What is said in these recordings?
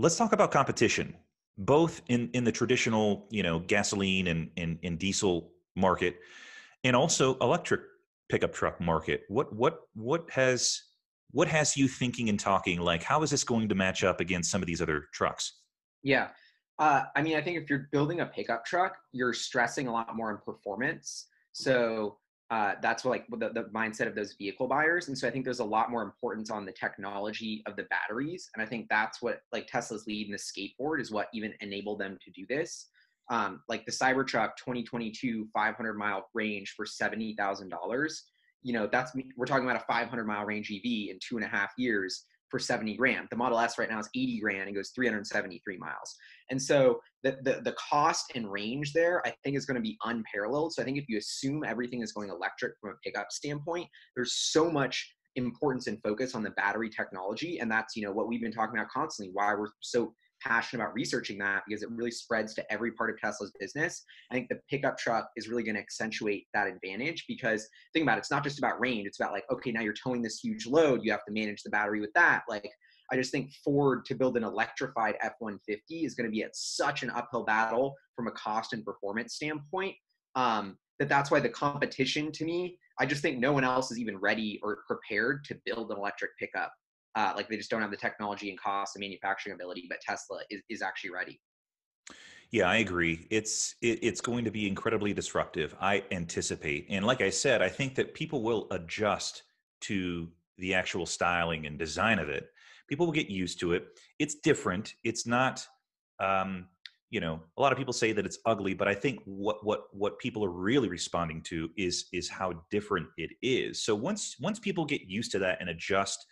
Let's talk about competition, both in the traditional, gasoline and diesel market, and also electric pickup truck market. What has you thinking and talking, like how is this going to match up against some of these other trucks? Yeah. I mean, I think if you're building a pickup truck, you're stressing a lot more on performance. So that's what, like the mindset of those vehicle buyers. And so I think there's a lot more importance on the technology of the batteries. And I think that's what like Tesla's lead in the skateboard is what even enabled them to do this. Like the Cybertruck 2022 500-mile range for $70,000. We're talking about a 500-mile range EV in 2.5 years for 70 grand. The Model S right now is 80 grand and goes 373 miles. And so the cost and range there, I think, is going to be unparalleled. So I think if you assume everything is going electric from a pickup standpoint, there's so much importance and focus on the battery technology. And that's, what we've been talking about constantly, why we're so passionate about researching that, because it really spreads to every part of Tesla's business. I think the pickup truck is really going to accentuate that advantage, because think about it, it's not just about range. It's about like, okay, now you're towing this huge load. You have to manage the battery with that. Like, I just think Ford to build an electrified F-150 is going to be at such an uphill battle from a cost and performance standpoint. That's why the competition, to me, I just think no one else is even ready or prepared to build an electric pickup. Like they just don't have the technology and cost and manufacturing ability, but Tesla is actually ready. Yeah, I agree. It's going to be incredibly disruptive, I anticipate. And like I said, I think that people will adjust to the actual styling and design of it. People will get used to it. It's different. It's not, a lot of people say that it's ugly, but I think what people are really responding to is how different it is. So once people get used to that and adjust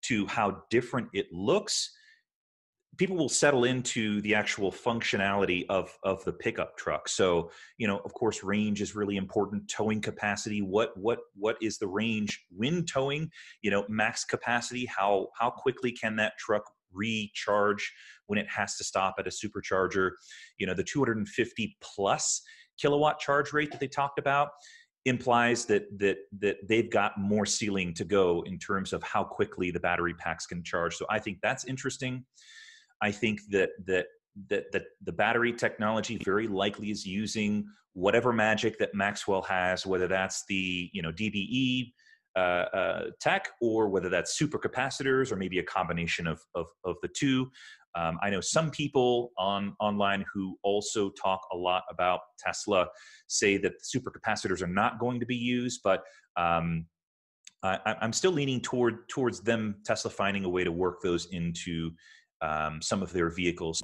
to how different it looks, people will settle into the actual functionality of the pickup truck. So, of course, range is really important. Towing capacity. What is the range when towing? Max capacity. How quickly can that truck recharge when it has to stop at a supercharger? The 250 plus kilowatt charge rate that they talked about implies that they've got more ceiling to go in terms of how quickly the battery packs can charge. So I think that's interesting. I think that the battery technology very likely is using whatever magic that Maxwell has, whether that's the DBE tech, or whether that's supercapacitors, or maybe a combination of the two. I know some people online who also talk a lot about Tesla say that supercapacitors are not going to be used, but I'm still leaning towards them, Tesla, finding a way to work those into some of their vehicles.